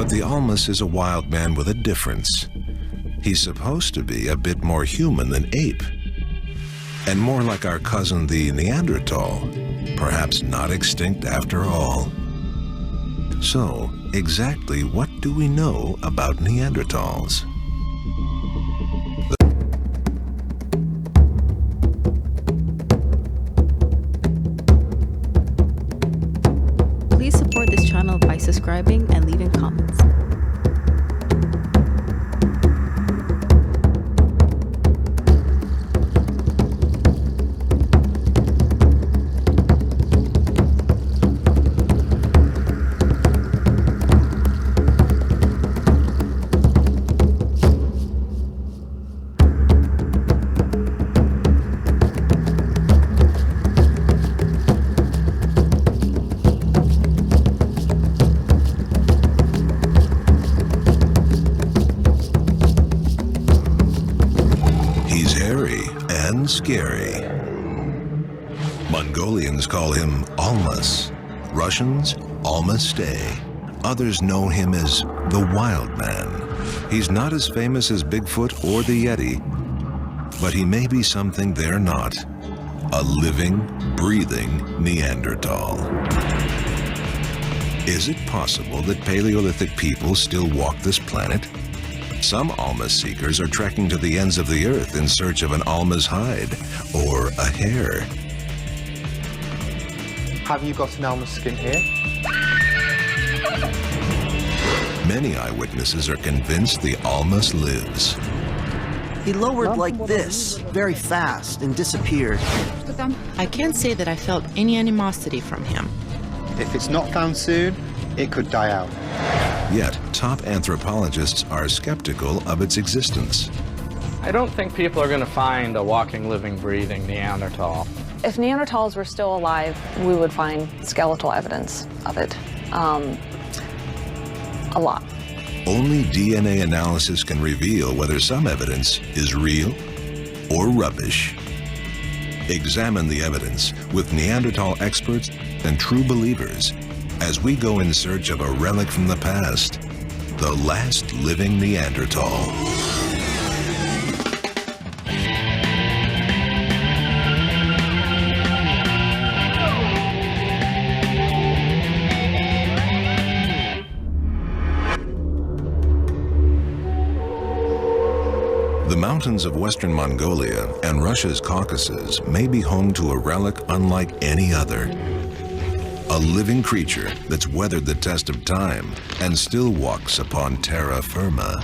But the Almas is a wild man with a difference. He's supposed to be a bit more human than ape, and more like our cousin the Neanderthal, perhaps not extinct after all. So, exactly what do we know about Neanderthals? Please support this channel by subscribing and leaving comments. Scary. Mongolians call him Almas. Russians, Almastay. Others know him as the Wild Man. He's not as famous as Bigfoot or the Yeti, but he may be something they're not. A living, breathing Neanderthal. Is it possible that Paleolithic people still walk this planet? Some Almas seekers are trekking to the ends of the earth in search of an Almas hide or a hair. Have you got an Almas skin here? Many eyewitnesses are convinced the Almas lives. He lowered like this, very fast, and disappeared. I can't say that I felt any animosity from him. If it's not found soon, it could die out. Yet, top anthropologists are skeptical of its existence. I don't think people are going to find a walking, living, breathing Neanderthal. If Neanderthals were still alive, we would find skeletal evidence of it. A lot. Only DNA analysis can reveal whether some evidence is real or rubbish. Examine the evidence with Neanderthal experts and true believers as we go in search of a relic from the past, the last living Neanderthal. The mountains of Western Mongolia and Russia's Caucasus may be home to a relic unlike any other. A living creature that's weathered the test of time and still walks upon terra firma.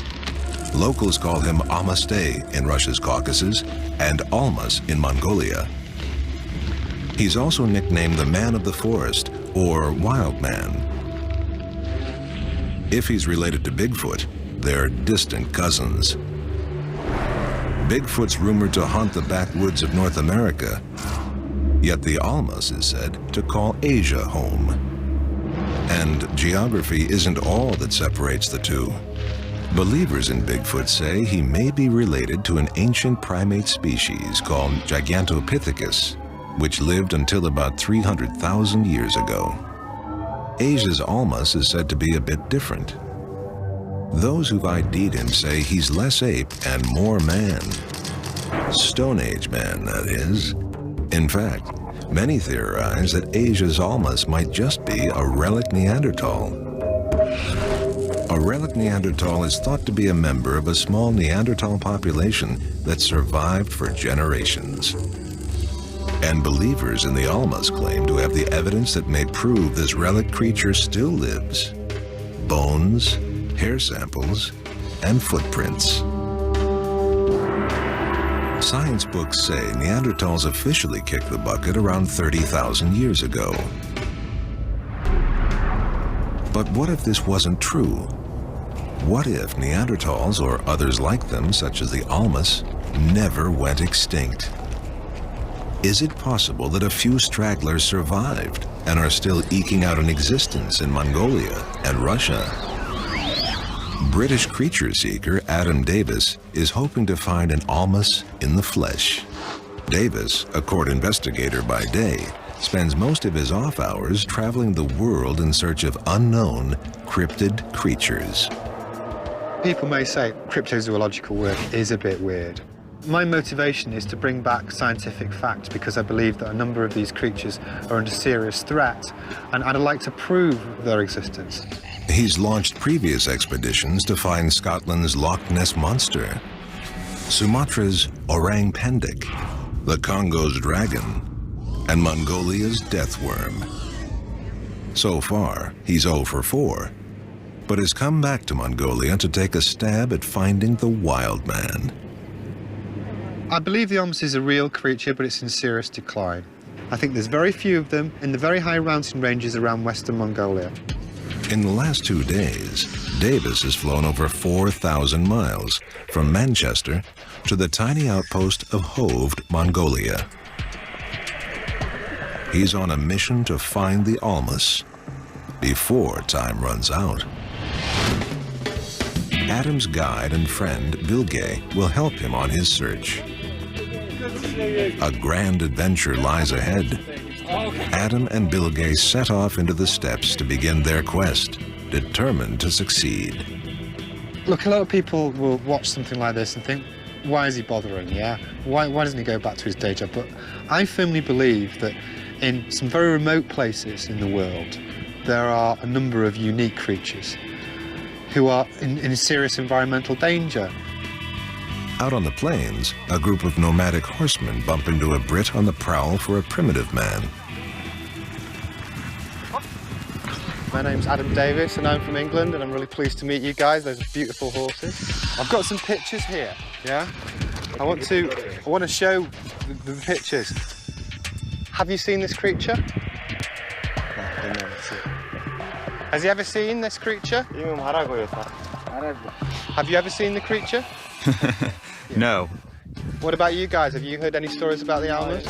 Locals call him Almastay in Russia's Caucasus and Almas in Mongolia. He's also nicknamed the Man of the Forest or Wild Man. If he's related to Bigfoot, they're distant cousins. Bigfoot's rumored to haunt the backwoods of North America, yet the Almas is said to call Asia home. And geography isn't all that separates the two. Believers in Bigfoot say he may be related to an ancient primate species called Gigantopithecus, which lived until about 300,000 years ago. Asia's Almas is said to be a bit different. Those who've ID'd him say he's less ape and more man. Stone Age man, that is. In fact, many theorize that Asia's Almas might just be a relic Neanderthal. A relic Neanderthal is thought to be a member of a small Neanderthal population that survived for generations. And believers in the Almas claim to have the evidence that may prove this relic creature still lives. Bones, hair samples, and footprints. Science books say Neanderthals officially kicked the bucket around 30,000 years ago. But what if this wasn't true? What if Neanderthals or others like them, such as the Almas, never went extinct? Is it possible that a few stragglers survived and are still eking out an existence in Mongolia and Russia? British creature seeker Adam Davis is hoping to find an Almas in the flesh. Davis, a court investigator by day, spends most of his off hours traveling the world in search of unknown, cryptid creatures. People may say cryptozoological work is a bit weird. My motivation is to bring back scientific facts because I believe that a number of these creatures are under serious threat, and I'd like to prove their existence. He's launched previous expeditions to find Scotland's Loch Ness Monster, Sumatra's orang pendek, the Congo's dragon, and Mongolia's death worm. So far, he's 0 for 4, but has come back to Mongolia to take a stab at finding the wild man. I believe the Almas is a real creature, but it's in serious decline. I think there's very few of them in the very high mountain ranges around western Mongolia. In the last 2 days, Davis has flown over 4,000 miles from Manchester to the tiny outpost of Hovd, Mongolia. He's on a mission to find the Almas before time runs out. Adam's guide and friend, Bilge, will help him on his search. A grand adventure lies ahead. Adam and Bilge set off into the steppes to begin their quest, determined to succeed. Look, a lot of people will watch something like this and think, why is he bothering, yeah? Why doesn't he go back to his day job? But I firmly believe that in some very remote places in the world, there are a number of unique creatures who are in serious environmental danger. Out on the plains, a group of nomadic horsemen bump into a Brit on the prowl for a primitive man. My name's Adam Davis and I'm from England, and I'm really pleased to meet you guys. Those are beautiful horses. I've got some pictures here, yeah? I want to show the pictures. Have you seen this creature? Has he ever seen this creature? Have you ever seen the creature? No. What about you guys? Have you heard any stories about the Almas?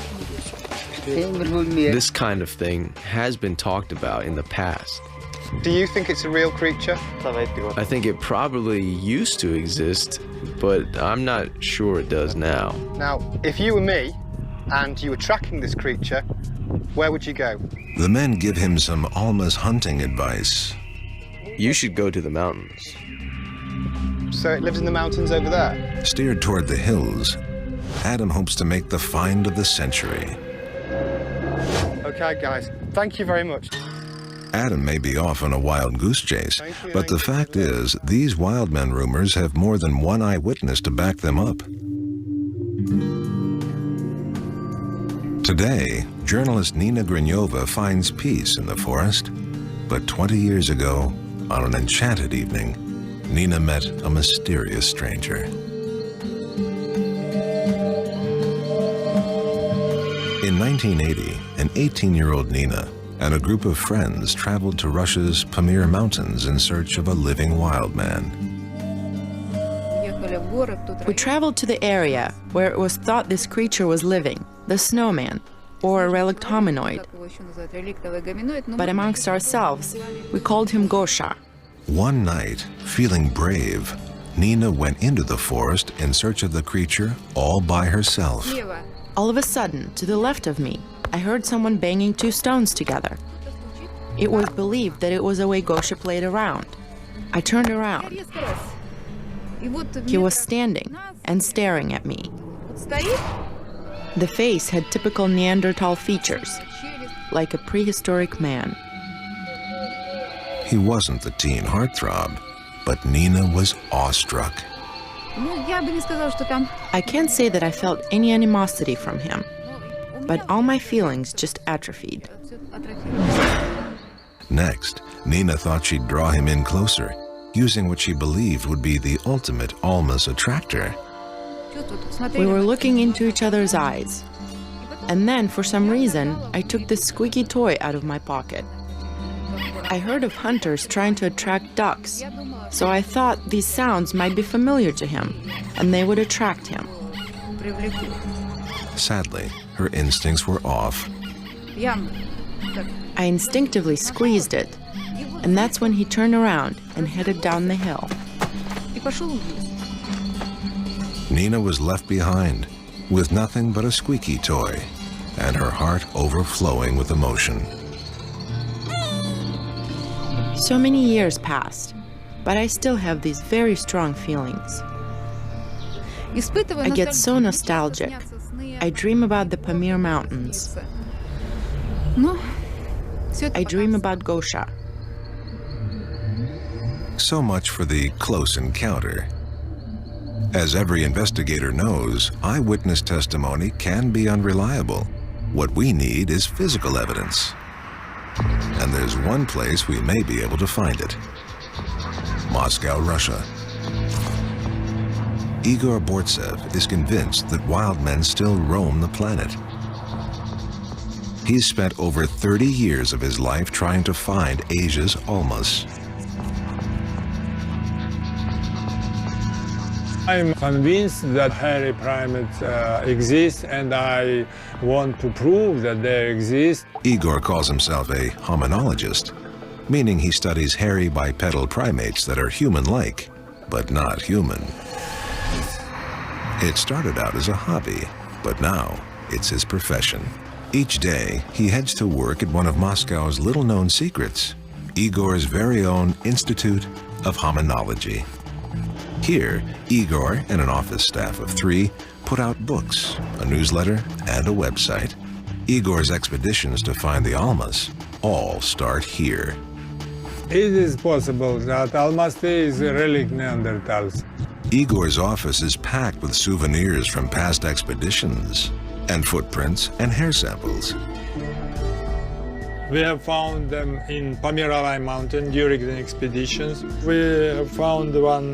This kind of thing has been talked about in the past. Do you think it's a real creature? I think it probably used to exist, but I'm not sure it does now. Now, if you were me and you were tracking this creature, where would you go? The men give him some Almas hunting advice. You should go to the mountains. So it lives in the mountains over there? Steered toward the hills, Adam hopes to make the find of the century. Okay, guys, thank you very much. Adam may be off on a wild goose chase, but the fact is, these wild men rumors have more than one eyewitness to back them up. Today, journalist Nina Grinyova finds peace in the forest, but 20 years ago, on an enchanted evening, Nina met a mysterious stranger. In 1980, an 18-year-old Nina and a group of friends traveled to Russia's Pamir Mountains in search of a living wild man. We traveled to the area where it was thought this creature was living, the snowman, or a relict hominoid. But amongst ourselves, we called him Gosha. One night, feeling brave, Nina went into the forest in search of the creature all by herself. All of a sudden, to the left of me, I heard someone banging 2 stones together. It was believed that it was the way Gosha played around. I turned around. He was standing and staring at me. The face had typical Neanderthal features, like a prehistoric man. He wasn't the teen heartthrob, but Nina was awestruck. I can't say that I felt any animosity from him, but all my feelings just atrophied. Next, Nina thought she'd draw him in closer, using what she believed would be the ultimate Almas attractor. We were looking into each other's eyes, and then, for some reason, I took this squeaky toy out of my pocket. I heard of hunters trying to attract ducks, so I thought these sounds might be familiar to him, and they would attract him. Sadly, her instincts were off. I instinctively squeezed it, and that's when he turned around and headed down the hill. Nina was left behind, with nothing but a squeaky toy, and her heart overflowing with emotion. So many years passed, but I still have these very strong feelings. I get so nostalgic. I dream about the Pamir Mountains. I dream about Gosha. So much for the close encounter. As every investigator knows, eyewitness testimony can be unreliable. What we need is physical evidence. And there's one place we may be able to find it. Moscow, Russia. Igor Bortsev is convinced that wild men still roam the planet. He's spent over 30 years of his life trying to find Asia's almas. I'm convinced that hairy primates exist, and I want to prove that they exist. Igor calls himself a hominologist, meaning he studies hairy bipedal primates that are human-like, but not human. It started out as a hobby, but now it's his profession. Each day, he heads to work at one of Moscow's little-known secrets, Igor's very own Institute of Hominology. Here, Igor and an office staff of 3 put out books, a newsletter, and a website. Igor's expeditions to find the almas all start here. It is possible that Almaty is a relic Neanderthals. Igor's office is packed with souvenirs from past expeditions, and footprints and hair samples. We have found them in Pamir Mountain during the expeditions. We have found one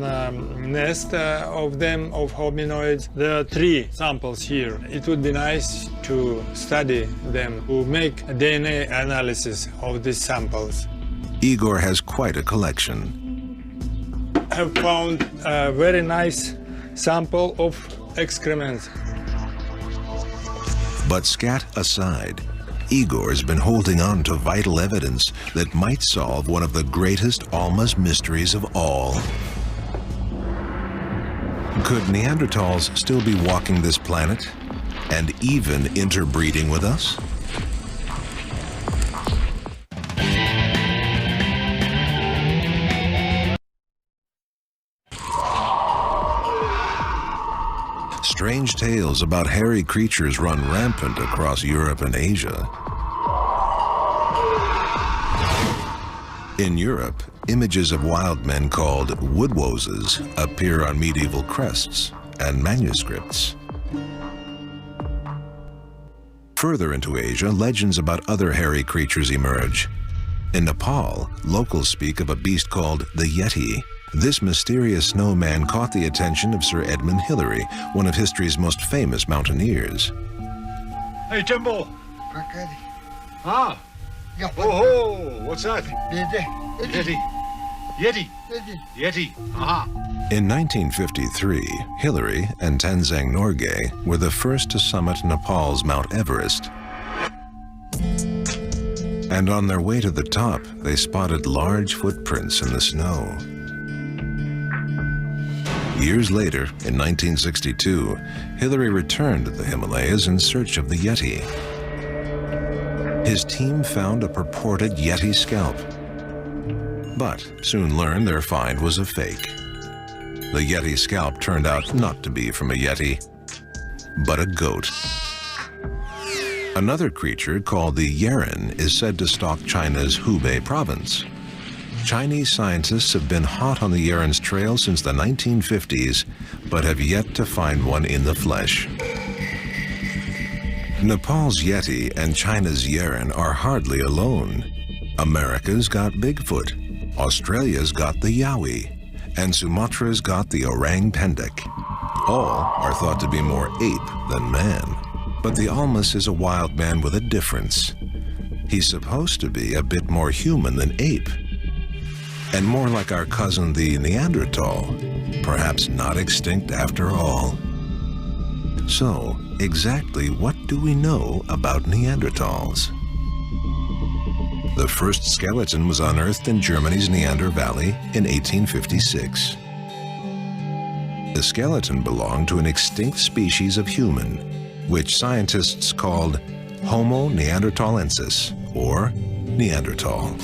nest of them, of hominoids. There are 3 samples here. It would be nice to study them, to make a DNA analysis of these samples. Igor has quite a collection. I have found a very nice sample of excrements. But scat aside, Igor's been holding on to vital evidence that might solve one of the greatest almas mysteries of all. Could Neanderthals still be walking this planet and even interbreeding with us? Strange tales about hairy creatures run rampant across Europe and Asia. In Europe, images of wild men called woodwoses appear on medieval crests and manuscripts. Further into Asia, legends about other hairy creatures emerge. In Nepal, locals speak of a beast called the Yeti. This mysterious snowman caught the attention of Sir Edmund Hillary, one of history's most famous mountaineers. Hey, Jumbo! Ah! Oh, what's that? Yeti. Yeti. Yeti. Aha. In 1953, Hillary and Tenzing Norgay were the first to summit Nepal's Mount Everest. And on their way to the top, they spotted large footprints in the snow. Years later, in 1962, Hillary returned to the Himalayas in search of the Yeti. His team found a purported Yeti scalp, but soon learned their find was a fake. The Yeti scalp turned out not to be from a Yeti, but a goat. Another creature called the Yeren is said to stalk China's Hubei province. Chinese scientists have been hot on the Yeren's trail since the 1950s, but have yet to find one in the flesh. Nepal's Yeti and China's Yeren are hardly alone. America's got Bigfoot, Australia's got the Yowie, and Sumatra's got the orang pendek. All are thought to be more ape than man. But the almas is a wild man with a difference. He's supposed to be a bit more human than ape, and more like our cousin the Neanderthal, perhaps not extinct after all. So, exactly what do we know about Neanderthals? The first skeleton was unearthed in Germany's Neander Valley in 1856. The skeleton belonged to an extinct species of human, which scientists called Homo neanderthalensis, or Neanderthal.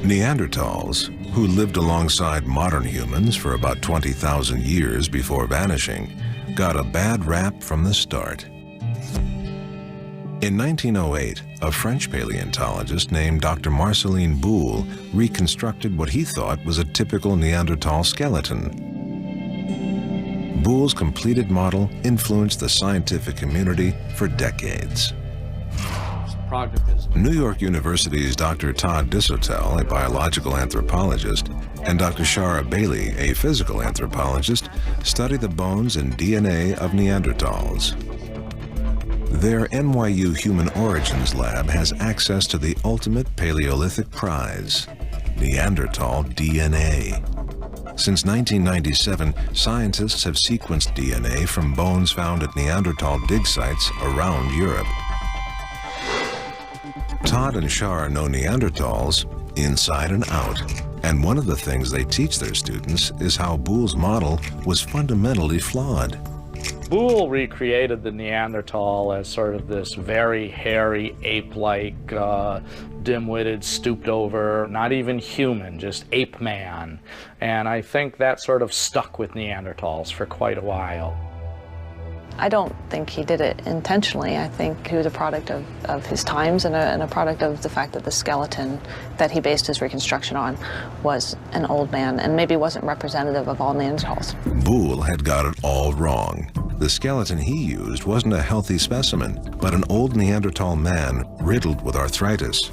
Neanderthals, who lived alongside modern humans for about 20,000 years before vanishing, got a bad rap from the start. In 1908, a French paleontologist named Dr. Marceline Boole reconstructed what he thought was a typical Neanderthal skeleton. Boole's completed model influenced the scientific community for decades. New York University's Dr. Todd Disotell, a biological anthropologist, and Dr. Shara Bailey, a physical anthropologist, study the bones and DNA of Neanderthals. Their NYU Human Origins Lab has access to the ultimate Paleolithic prize, Neanderthal DNA. Since 1997, scientists have sequenced DNA from bones found at Neanderthal dig sites around Europe. Todd and Shara know Neanderthals inside and out, and one of the things they teach their students is how Boole's model was fundamentally flawed. Boole recreated the Neanderthal as sort of this very hairy, ape-like, dim-witted, stooped-over, not even human, just ape man. And I think that sort of stuck with Neanderthals for quite a while. I don't think he did it intentionally. I think he was a product of his times and a product of the fact that the skeleton that he based his reconstruction on was an old man and maybe wasn't representative of all Neanderthals. Boole had got it all wrong. The skeleton he used wasn't a healthy specimen, but an old Neanderthal man riddled with arthritis.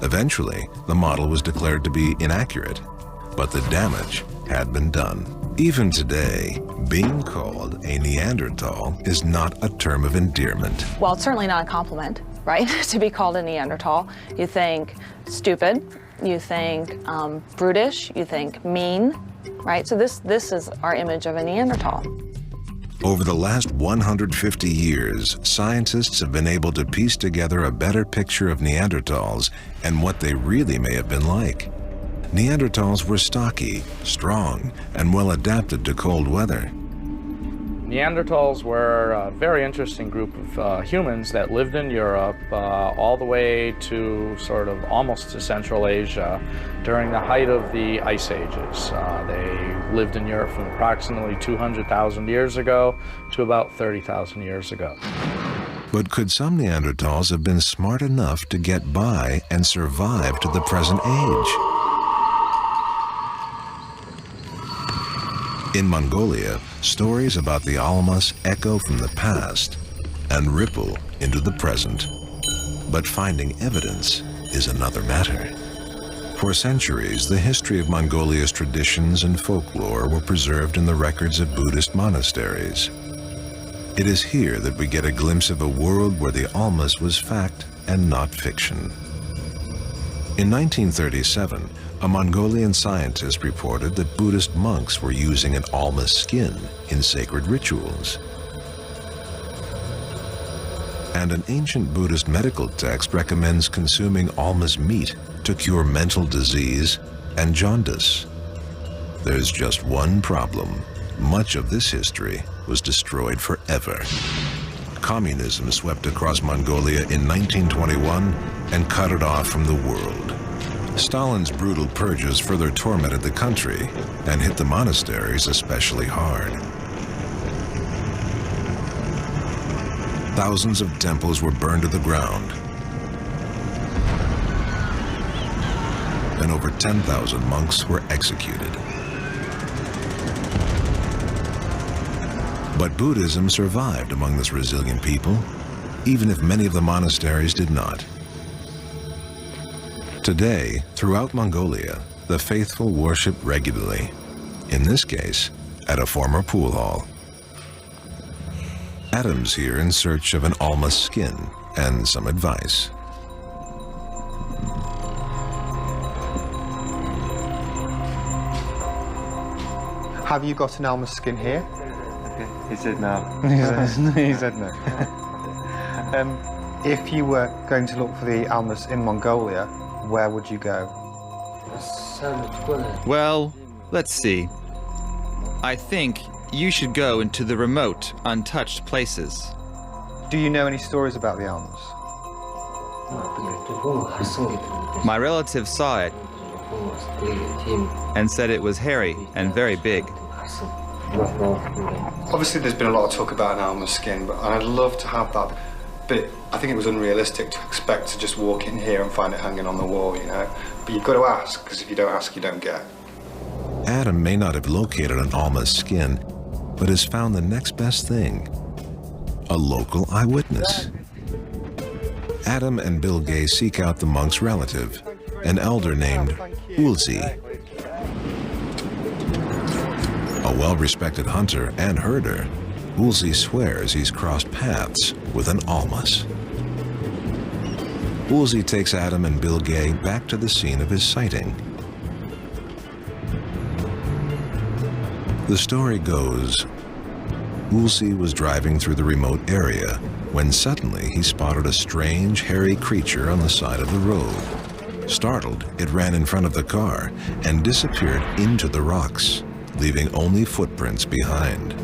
Eventually, the model was declared to be inaccurate, but the damage had been done. Even today, being called a Neanderthal is not a term of endearment. Well, it's certainly not a compliment, right? To be called a Neanderthal. You think stupid, you think brutish, you think mean, right? So this is our image of a Neanderthal. Over the last 150 years, scientists have been able to piece together a better picture of Neanderthals and what they really may have been like. Neanderthals were stocky, strong, and well adapted to cold weather. Neanderthals were a very interesting group of humans that lived in Europe all the way to sort of almost to Central Asia during the height of the Ice Ages. They lived in Europe from approximately 200,000 years ago to about 30,000 years ago. But could some Neanderthals have been smart enough to get by and survive to the present age? In Mongolia, stories about the Almas echo from the past and ripple into the present. But finding evidence is another matter. For centuries, the history of Mongolia's traditions and folklore were preserved in the records of Buddhist monasteries. It is here that we get a glimpse of a world where the Almas was fact and not fiction. In 1937, a Mongolian scientist reported that Buddhist monks were using an Alma's skin in sacred rituals. And an ancient Buddhist medical text recommends consuming Alma's meat to cure mental disease and jaundice. There's just one problem. Much of this history was destroyed forever. Communism swept across Mongolia in 1921 and cut it off from the world. Stalin's brutal purges further tormented the country and hit the monasteries especially hard. Thousands of temples were burned to the ground, and over 10,000 monks were executed. But Buddhism survived among this resilient people, even if many of the monasteries did not. Today, throughout Mongolia, the faithful worship regularly, in this case, at a former pool hall. Adam's here in search of an Alma's skin and some advice. Have you got an Alma's skin here? He said no. He said no. If you were going to look for the Almas in Mongolia, where would you go? Well, let's see. I think you should go into the remote, untouched places. Do you know any stories about the Almas? My relative saw it and said it was hairy and very big. Obviously there's been a lot of talk about an Alma's skin, but I'd love to have that bit. I think it was unrealistic to expect to just walk in here and find it hanging on the wall, you know. But you've got to ask, because if you don't ask, you don't get. Adam may not have located an Alma's skin, but has found the next best thing: a local eyewitness. Adam and Bill Gay seek out the monk's relative, an elder named Ulzi. A well-respected hunter and herder, Ulzi swears he's crossed paths with an Almas. Ulzi takes Adam and Bill Gay back to the scene of his sighting. The story goes, Ulzi was driving through the remote area when suddenly he spotted a strange, hairy creature on the side of the road. Startled, it ran in front of the car and disappeared into the rocks, leaving only footprints behind.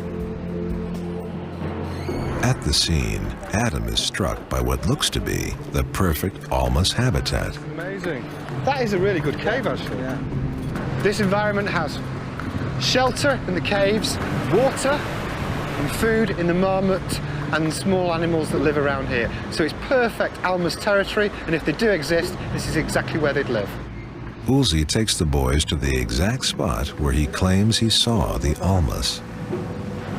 At the scene, Adam is struck by what looks to be the perfect Almas habitat. Amazing. That is a really good cave, actually. Yeah. This environment has shelter in the caves, water and food in the marmot and small animals that live around here. So it's perfect Almas territory, and if they do exist, this is exactly where they'd live. Ulzi takes the boys to the exact spot where he claims he saw the Almas.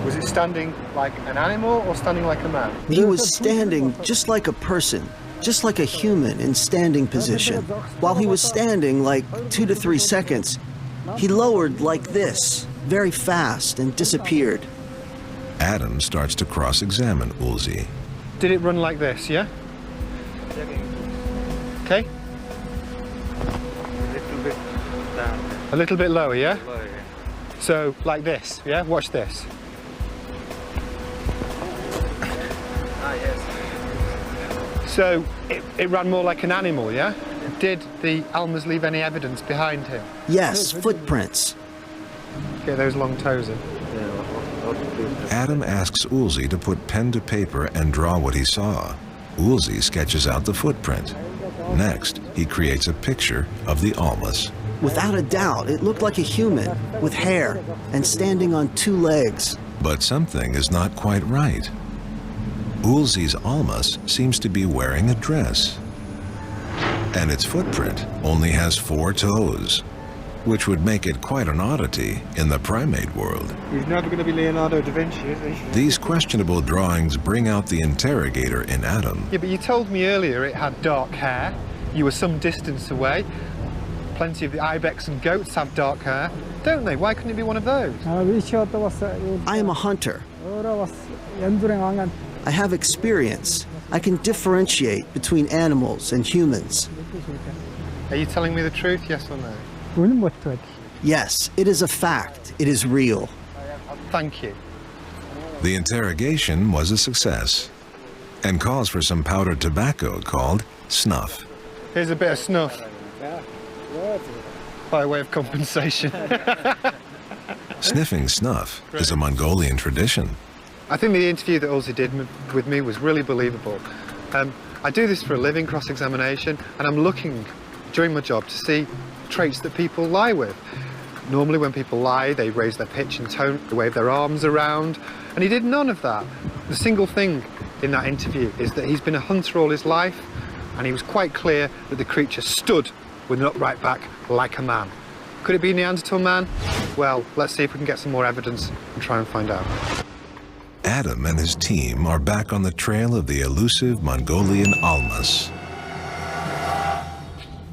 Was it standing like an animal or standing like a man? He was standing just like a person, just like a human in standing position. While he was standing like 2 to 3 seconds, he lowered like this, very fast, and disappeared. Adam starts to cross-examine Ulzi. Did it run like this, yeah? Okay. A little bit down. A little bit lower, yeah? Lower, yeah. So, like this, yeah? Watch this. Ah, yes. So, it ran more like an animal, yeah? Did the Almas leave any evidence behind him? Yes, footprints. Get those long toes in. Adam asks Ulzi to put pen to paper and draw what he saw. Ulzi sketches out the footprint. Next, he creates a picture of the Almas. Without a doubt, it looked like a human, with hair, and standing on 2 legs. But something is not quite right. Ulzi's Almas seems to be wearing a dress. And its footprint only has 4 toes, which would make it quite an oddity in the primate world. He's never going to be Leonardo da Vinci, is he? These questionable drawings bring out the interrogator in Adam. Yeah, but you told me earlier it had dark hair. You were some distance away. Plenty of the ibex and goats have dark hair, don't they? Why couldn't it be one of those? I am a hunter. I have experience. I can differentiate between animals and humans. Are you telling me the truth, yes or no? Yes, it is a fact. It is real. Thank you. The interrogation was a success and calls for some powdered tobacco called snuff. Here's a bit of snuff. By way of compensation. Sniffing snuff is a Mongolian tradition. I think the interview that Ulzi did with me was really believable. I do this for a living, cross-examination, and I'm looking during my job to see traits that people lie with. Normally when people lie, they raise their pitch and tone, they wave their arms around, and he did none of that. The single thing in that interview is that he's been a hunter all his life, and he was quite clear that the creature stood with an upright back like a man. Could it be a Neanderthal man? Well, let's see if we can get some more evidence and try and find out. Adam and his team are back on the trail of the elusive Mongolian Almas.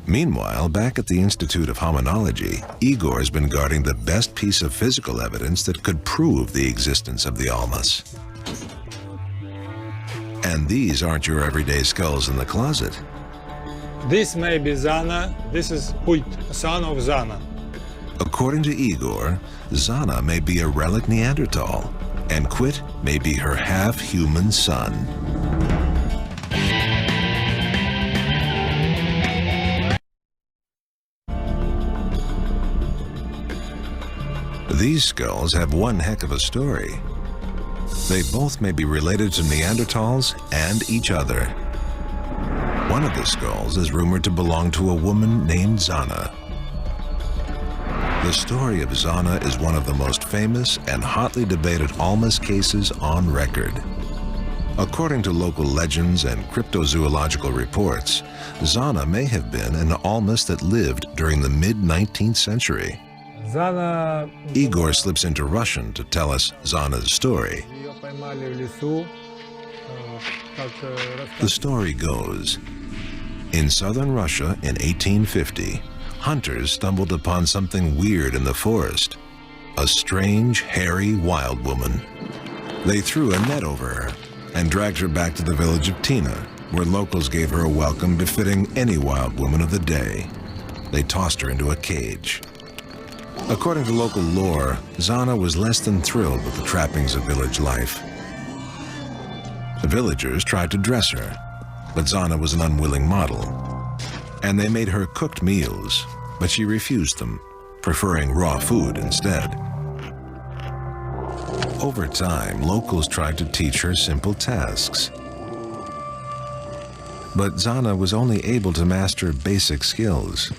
Meanwhile, back at the Institute of Hominology, Igor's been guarding the best piece of physical evidence that could prove the existence of the Almas. And these aren't your everyday skulls in the closet. This may be Zana, this is Huyt, son of Zana. According to Igor, Zana may be a relic Neanderthal, and Quit may be her half-human son. These skulls have one heck of a story. They both may be related to Neanderthals and each other. One of the skulls is rumored to belong to a woman named Zana. The story of Zana is one of the most famous and hotly debated Almas cases on record. According to local legends and cryptozoological reports, Zana may have been an Almas that lived during the mid-19th century. Zana... Igor slips into Russian to tell us Zana's story. The story goes, in southern Russia in 1850, hunters stumbled upon something weird in the forest. A strange, hairy, wild woman. They threw a net over her and dragged her back to the village of Tina, where locals gave her a welcome befitting any wild woman of the day. They tossed her into a cage. According to local lore, Zana was less than thrilled with the trappings of village life. The villagers tried to dress her, but Zana was an unwilling model, and they made her cooked meals, but she refused them, preferring raw food instead. Over time, locals tried to teach her simple tasks, but Zana was only able to master basic skills.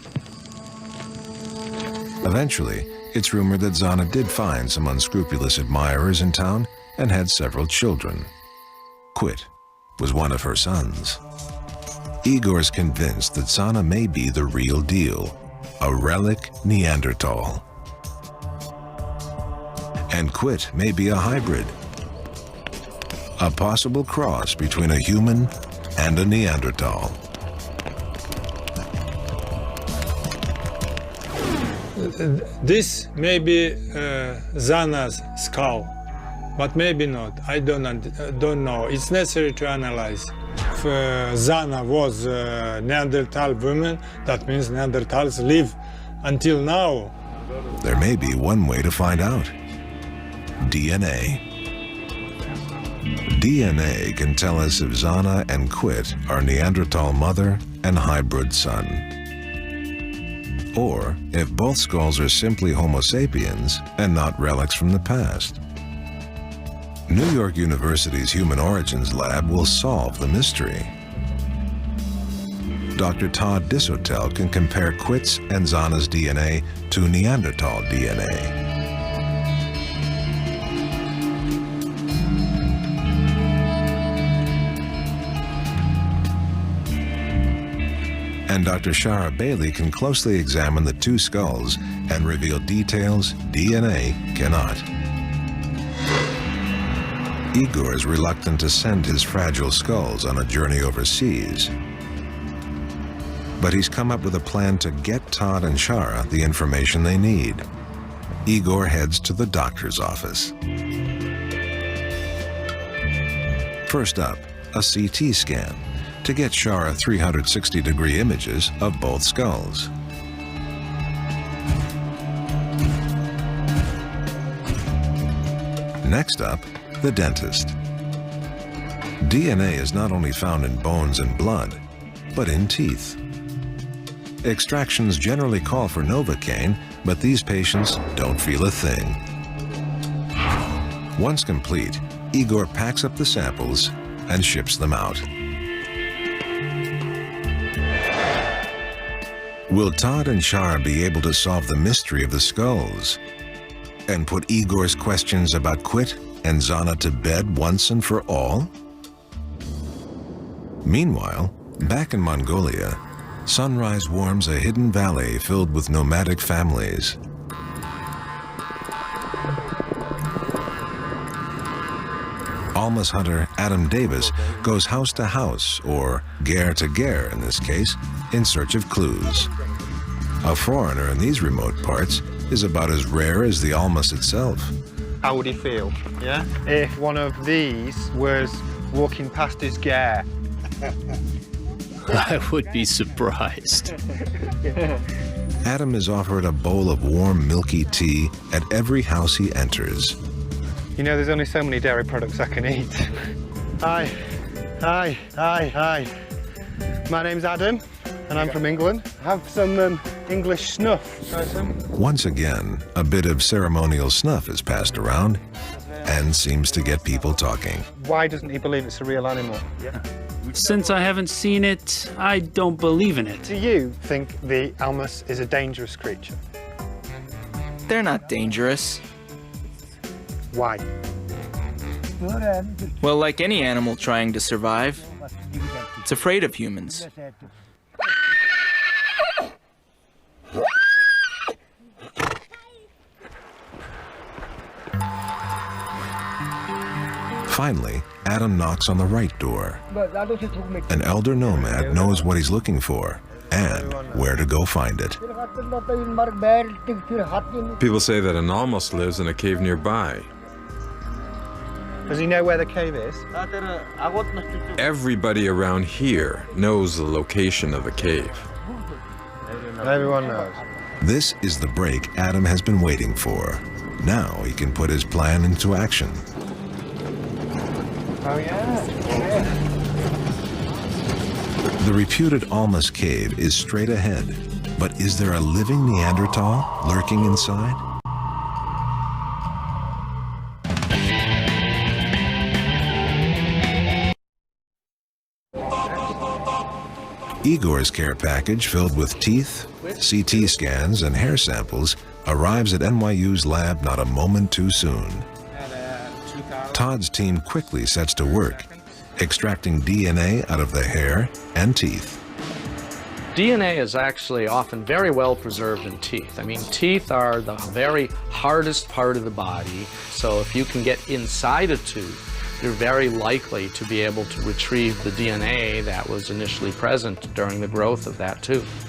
Eventually, it's rumored that Zana did find some unscrupulous admirers in town and had several children. Quit was one of her sons. Igor's convinced that Zana may be the real deal, a relic Neanderthal. And Quit may be a hybrid, a possible cross between a human and a Neanderthal. This may be Zana's skull, but maybe not. I don't know. It's necessary to analyze. If Zana was a Neanderthal woman, that means Neanderthals live until now. There may be one way to find out. DNA. DNA can tell us if Zana and Quit are Neanderthal mother and hybrid son. Or if both skulls are simply Homo sapiens and not relics from the past. New York University's Human Origins Lab will solve the mystery. Dr. Todd Disotell can compare Quit's and Zana's DNA to Neanderthal DNA. And Dr. Shara Bailey can closely examine the two skulls and reveal details DNA cannot. Igor is reluctant to send his fragile skulls on a journey overseas. But he's come up with a plan to get Todd and Shara the information they need. Igor heads to the doctor's office. First up, a CT scan to get Shara 360-degree images of both skulls. Next up, the dentist. DNA is not only found in bones and blood, but in teeth. Extractions generally call for Novocaine, but these patients don't feel a thing. Once complete, Igor packs up the samples and ships them out. Will Todd and Shara be able to solve the mystery of the skulls and put Igor's questions about Quit and Zana to bed once and for all? Meanwhile, back in Mongolia, sunrise warms a hidden valley filled with nomadic families. Almas hunter Adam Davis goes house to house, or ger to ger in this case, in search of clues. A foreigner in these remote parts is about as rare as the Almas itself. How would he feel, yeah? If one of these was walking past his ger. I would be surprised. Adam is offered a bowl of warm, milky tea at every house he enters. You know, there's only so many dairy products I can eat. Hi. My name's Adam, and I'm from England. Have some English snuff. Once again, a bit of ceremonial snuff is passed around and seems to get people talking. Why doesn't he believe it's a real animal? Since I haven't seen it, I don't believe in it. Do you think the Almas is a dangerous creature? They're not dangerous. Why? Well, like any animal trying to survive, it's afraid of humans. Finally, Adam knocks on the right door. An elder nomad knows what he's looking for and where to go find it. People say that an almost lives in a cave nearby. Does he know where the cave is? Everybody around here knows the location of the cave. Everyone knows. This is the break Adam has been waiting for. Now he can put his plan into action. Oh, yeah. The reputed Alma's cave is straight ahead, but is there a living Neanderthal lurking inside? Igor's care package, filled with teeth, CT scans, and hair samples, arrives at NYU's lab not a moment too soon. Todd's team quickly sets to work, extracting DNA out of the hair and teeth. DNA is actually often very well preserved in teeth. I mean, teeth are the very hardest part of the body, so if you can get inside a tooth, you're very likely to be able to retrieve the DNA that was initially present during the growth of that tooth.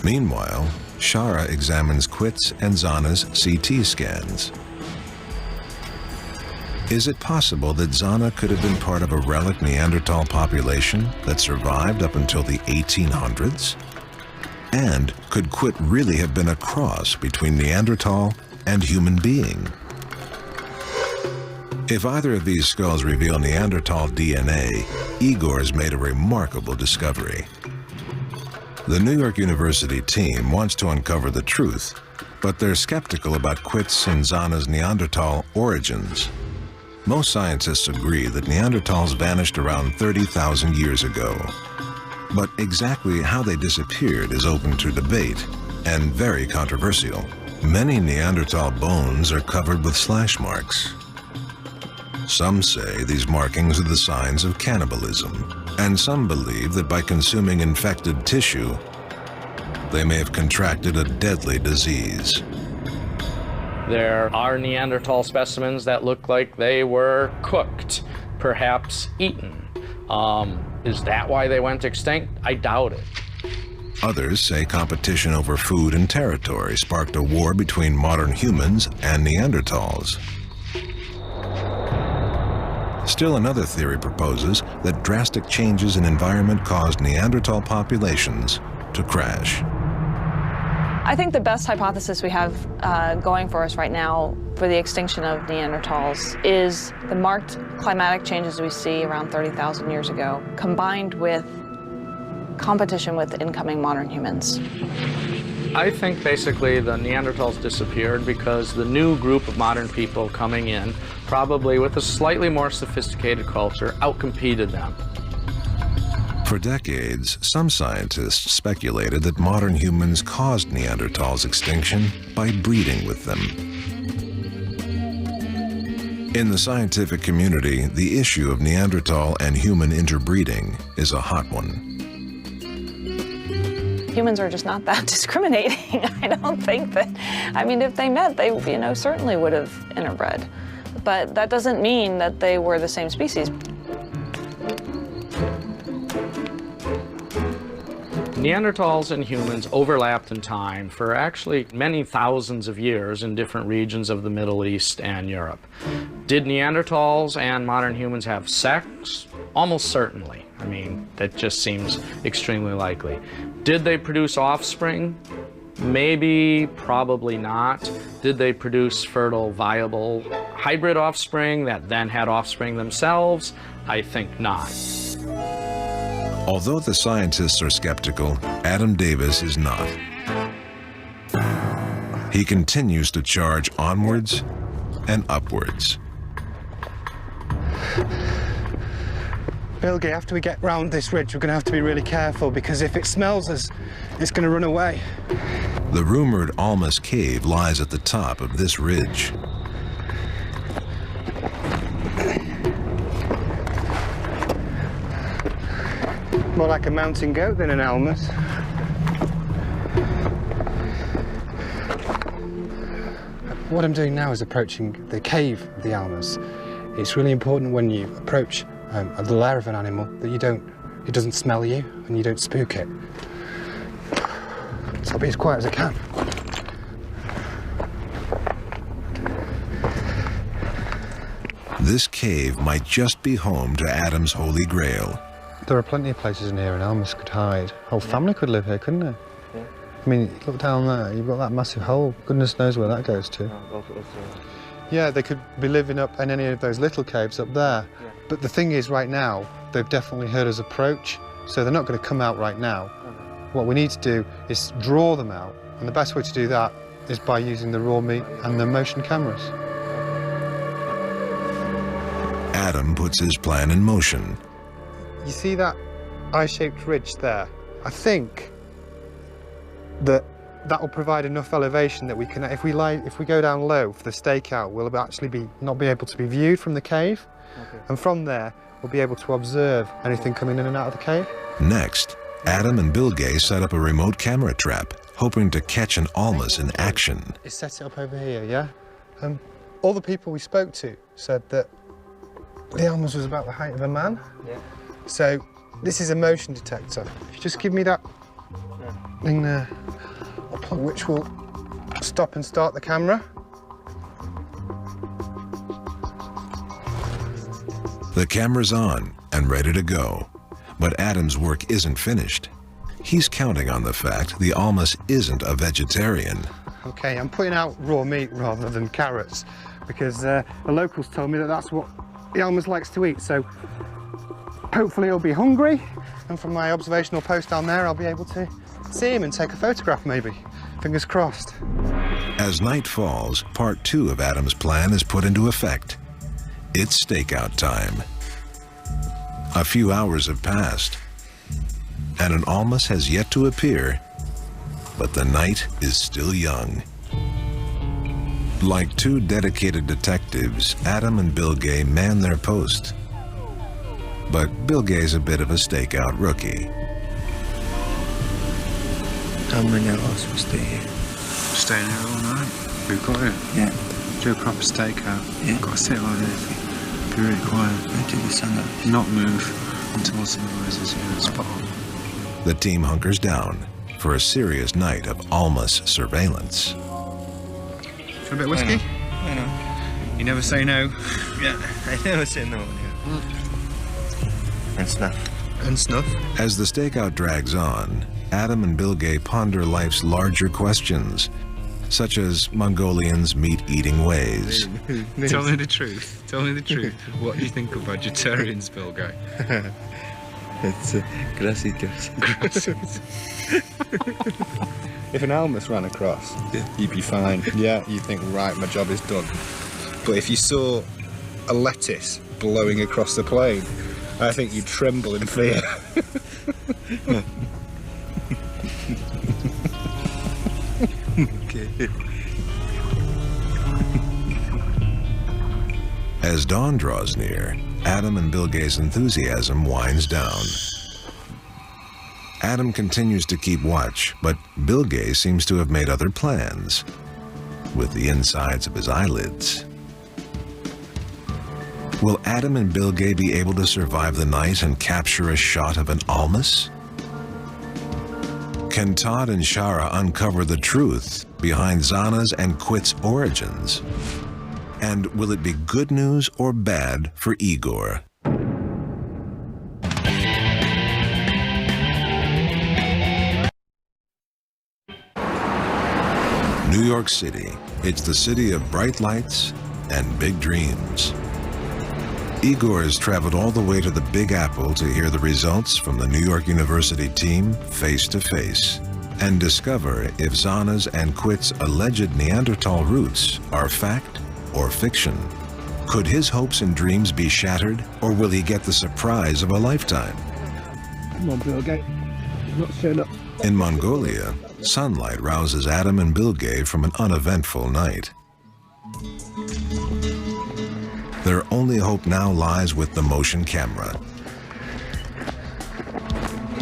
Meanwhile, Shara examines Quit's and Zana's CT scans. Is it possible that Zana could have been part of a relic Neanderthal population that survived up until the 1800s? And could Quit really have been a cross between Neanderthal and human being? If either of these skulls reveal Neanderthal DNA, Igor's made a remarkable discovery. The New York University team wants to uncover the truth, but they're skeptical about Quit's and Zana's Neanderthal origins. Most scientists agree that Neanderthals vanished around 30,000 years ago. But exactly how they disappeared is open to debate and very controversial. Many Neanderthal bones are covered with slash marks. Some say these markings are the signs of cannibalism, and some believe that by consuming infected tissue, they may have contracted a deadly disease. There are Neanderthal specimens that look like they were cooked, perhaps eaten. Is that why they went extinct? I doubt it. Others say competition over food and territory sparked a war between modern humans and Neanderthals. Still another theory proposes that drastic changes in environment caused Neanderthal populations to crash. I think the best hypothesis we have going for us right now for the extinction of Neanderthals is the marked climatic changes we see around 30,000 years ago, combined with competition with incoming modern humans. I think basically the Neanderthals disappeared because the new group of modern people coming in, probably with a slightly more sophisticated culture, outcompeted them. For decades, some scientists speculated that modern humans caused Neanderthals' extinction by breeding with them. In the scientific community, the issue of Neanderthal and human interbreeding is a hot one. Humans are just not that discriminating. I don't think that, I mean, if they met, they, certainly would have interbred. But that doesn't mean that they were the same species. Neanderthals and humans overlapped in time for actually many thousands of years in different regions of the Middle East and Europe. Did Neanderthals and modern humans have sex? Almost certainly. I mean, that just seems extremely likely. Did they produce offspring? Maybe, probably not. Did they produce fertile, viable hybrid offspring that then had offspring themselves? I think not. Although the scientists are skeptical, Adam Davis is not. He continues to charge onwards and upwards. Bilge, after we get round this ridge, we're going to have to be really careful because if it smells us, it's going to run away. The rumored Almas Cave lies at the top of this ridge. More like a mountain goat than an Almas. What I'm doing now is approaching the cave of the Almas. It's really important when you approach the lair of an animal that it doesn't smell you and you don't spook it. So I'll be as quiet as I can. This cave might just be home to Adam's Holy Grail. There are plenty of places in here an Almas could hide. Whole family could live here, couldn't they? Yeah. I mean, look down there, you've got that massive hole. Goodness knows where that goes to. Yeah, they could be living up in any of those little caves up there. Yeah. But the thing is, right now, they've definitely heard us approach, so they're not going to come out right now. What we need to do is draw them out, and the best way to do that is by using the raw meat and the motion cameras. Adam puts his plan in motion. You see that eye-shaped ridge there? I think that will provide enough elevation that we can, if we go down low for the stakeout, we'll actually not be able to be viewed from the cave. Okay. And from there, we'll be able to observe anything coming in and out of the cave. Next, Adam and Bill Gay set up a remote camera trap, hoping to catch an Almas in action. It's set it up over here, yeah? All the people we spoke to said that the Almas was about the height of a man. Yeah. So this is a motion detector. If you just give me that thing there, which will stop and start the camera. The camera's on and ready to go, but Adam's work isn't finished. He's counting on the fact the Almas isn't a vegetarian. Okay, I'm putting out raw meat rather than carrots because the locals told me that that's what the Almas likes to eat. So hopefully he'll be hungry, and from my observational post down there, I'll be able to see him and take a photograph, maybe. Fingers crossed. As night falls, part 2 of Adam's plan is put into effect. It's stakeout time. A few hours have passed, and an Almas has yet to appear, but the night is still young. Like two dedicated detectives, Adam and Bill Gay man their post. But Bill Gay's a bit of a stakeout rookie. How many of us will stay here? Staying here all night? We've got it? Yeah. Do a proper stakeout. Yeah. Got to sit like this. Be really quiet. Until the sun rises. Not move until the sun rises here at spot on. The team hunkers down for a serious night of Almas surveillance. For a bit of whiskey? I know. You never say no. Yeah, I never say no. Yeah. And snuff. And snuff. As the stakeout drags on, Adam and Bill Gay ponder life's larger questions, such as Mongolians' meat-eating ways. Tell me the truth. Tell me the truth. What do you think of vegetarians, Bill Gay? It's grassy. If an Almas ran across, you'd be fine. Yeah, you'd think, right, my job is done. But if you saw a lettuce blowing across the plain, I think you'd tremble in fear. Okay. As dawn draws near, Adam and Bill Gay's enthusiasm winds down. Adam continues to keep watch, but Bill Gay seems to have made other plans with the insides of his eyelids. Will Adam and Bill Gay be able to survive the night and capture a shot of an Almas? Can Todd and Shara uncover the truth behind Zana's and Quit's origins? And will it be good news or bad for Igor? New York City. It's the city of bright lights and big dreams. Igor has traveled all the way to the Big Apple to hear the results from the New York University team face to face and discover if Zana's and Quit's alleged Neanderthal roots are fact or fiction. Could his hopes and dreams be shattered, or will he get the surprise of a lifetime? Come on, Bill Gay. Not showing up In Mongolia, sunlight rouses Adam and Bilge from an uneventful night. Their only hope now lies with the motion camera.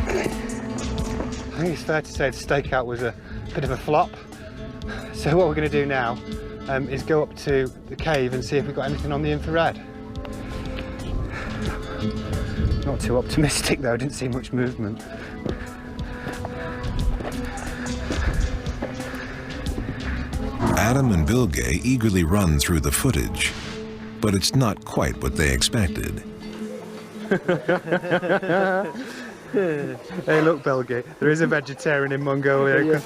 I think it's fair to say the stakeout was a bit of a flop. So what we're going to do now is go up to the cave and see if we've got anything on the infrared. Not too optimistic though, I didn't see much movement. Adam and Bilge eagerly run through the footage, but it's not quite what they expected. Hey, look, Bilge, there is a vegetarian in Mongolia.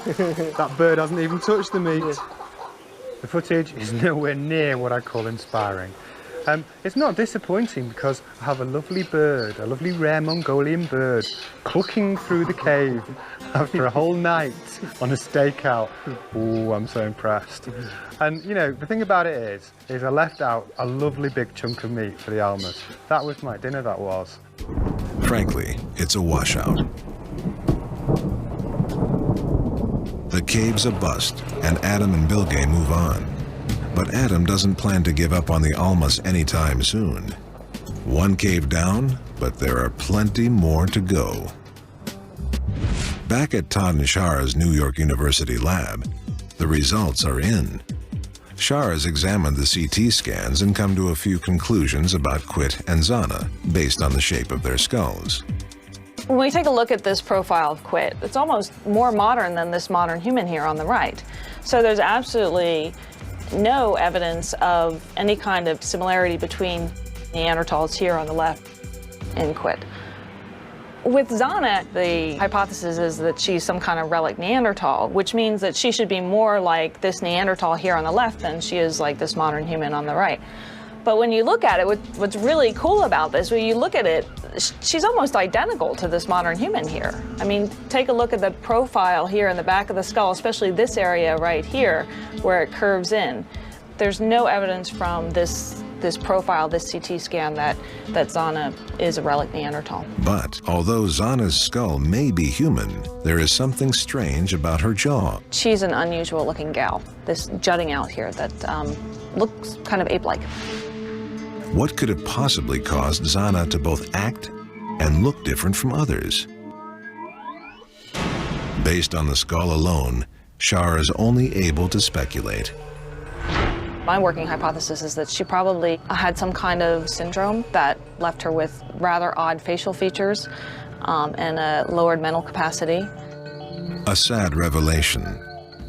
That bird hasn't even touched the meat. The footage is nowhere near what I call inspiring. It's not disappointing because I have a lovely bird, a lovely rare Mongolian bird, clucking through the cave after a whole night on a stakeout. Ooh, I'm so impressed. And you know, the thing about it is I left out a lovely big chunk of meat for the almas. That was my dinner, that was. Frankly, it's a washout. The cave's a bust, and Adam and Bilge move on. But Adam doesn't plan to give up on the almas anytime soon. One cave down, but there are plenty more to go. Back at Todd and Shara's New York University lab, the results are in. Shara's examined the CT scans and come to a few conclusions about Quit and Zana based on the shape of their skulls. When we take a look at this profile of Quit, it's almost more modern than this modern human here on the right. So there's absolutely no evidence of any kind of similarity between Neanderthals here on the left and Quit. With Zana, the hypothesis is that she's some kind of relic Neanderthal, which means that she should be more like this Neanderthal here on the left than she is like this modern human on the right. But when you look at it, what's really cool about this, when you look at it, she's almost identical to this modern human here. I mean, take a look at the profile here in the back of the skull, especially this area right here where it curves in. There's no evidence from this profile, this CT scan, that Zana is a relic Neanderthal. But although Zana's skull may be human, there is something strange about her jaw. She's an unusual looking gal, this jutting out here that looks kind of ape-like. What could have possibly caused Zana to both act and look different from others? Based on the skull alone, Shara is only able to speculate. My working hypothesis is that she probably had some kind of syndrome that left her with rather odd facial features and a lowered mental capacity. A sad revelation.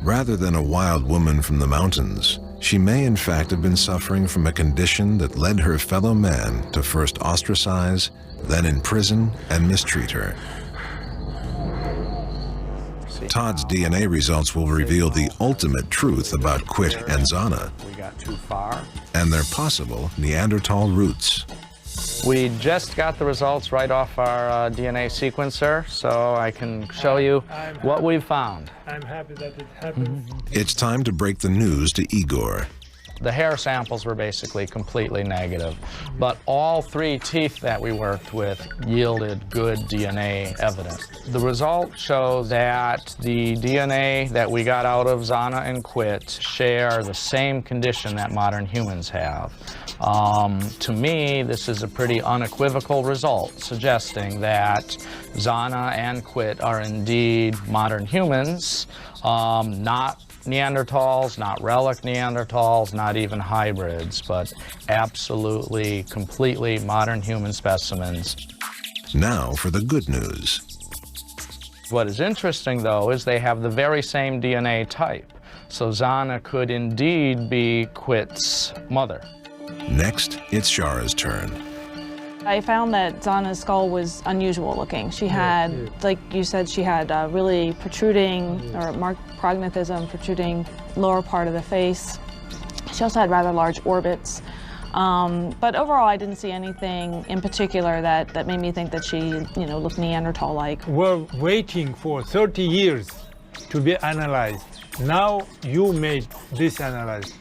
Rather than a wild woman from the mountains, she may in fact have been suffering from a condition that led her fellow man to first ostracize, then imprison and mistreat her. Todd's DNA results will reveal the ultimate truth about Quit and Zana and their possible Neanderthal roots. We just got the results right off our DNA sequencer, so I can show you what we've found. I'm happy that it happened. It's time to break the news to Igor. The hair samples were basically completely negative, but all 3 teeth that we worked with yielded good DNA evidence. The results show that the DNA that we got out of Zana and Quit share the same condition that modern humans have. To me, this is a pretty unequivocal result, suggesting that Zana and Quit are indeed modern humans, not Neanderthals, not relic Neanderthals, not even hybrids, but absolutely, completely modern human specimens. Now for the good news. What is interesting, though, is they have the very same DNA type. So Zana could indeed be Quit's mother. Next, it's Shara's turn. I found that Zana's skull was unusual looking. She had, like you said, she had really protruding, or marked prognathism, protruding lower part of the face. She also had rather large orbits. But overall, I didn't see anything in particular that made me think that she, looked Neanderthal-like. We're waiting for 30 years to be analyzed. Now you made this analysis.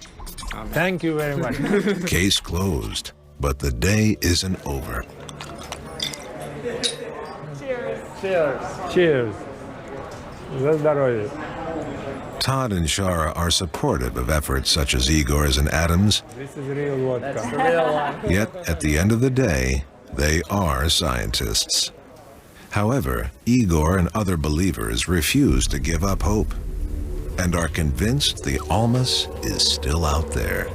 Thank you very much. Case closed. But the day isn't over. Cheers. Cheers. Cheers. За здоровье. Todd and Shara are supportive of efforts such as Igor's and Adam's, This is real vodka. That's the real one. yet at the end of the day, they are scientists. However, Igor and other believers refuse to give up hope and are convinced the Almas is still out there.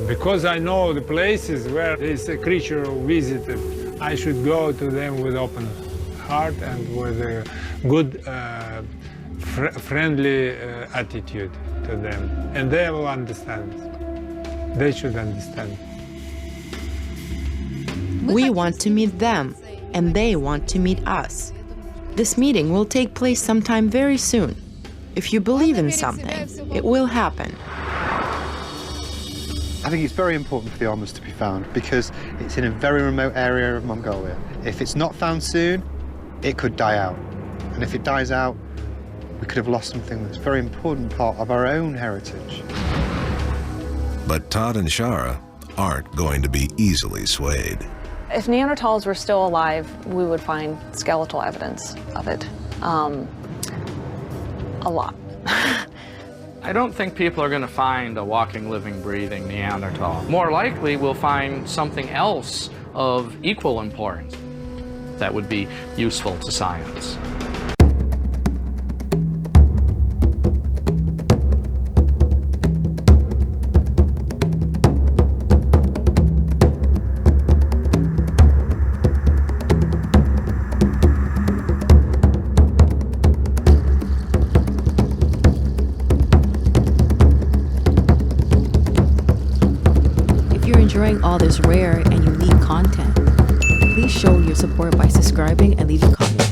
Because I know the places where there is a creature visited, I should go to them with open heart and with a good, friendly attitude to them. And they will understand. They should understand. We want to meet them, and they want to meet us. This meeting will take place sometime very soon. If you believe in something, it will happen. I think it's very important for the Almas to be found because it's in a very remote area of Mongolia. If it's not found soon, it could die out. And if it dies out, we could have lost something that's a very important part of our own heritage. But Todd and Shara aren't going to be easily swayed. If Neanderthals were still alive, we would find skeletal evidence of it. A lot. I don't think people are going to find a walking, living, breathing Neanderthal. More likely, we'll find something else of equal importance that would be useful to science. Enjoying all this rare and unique content, please show your support by subscribing and leaving comments.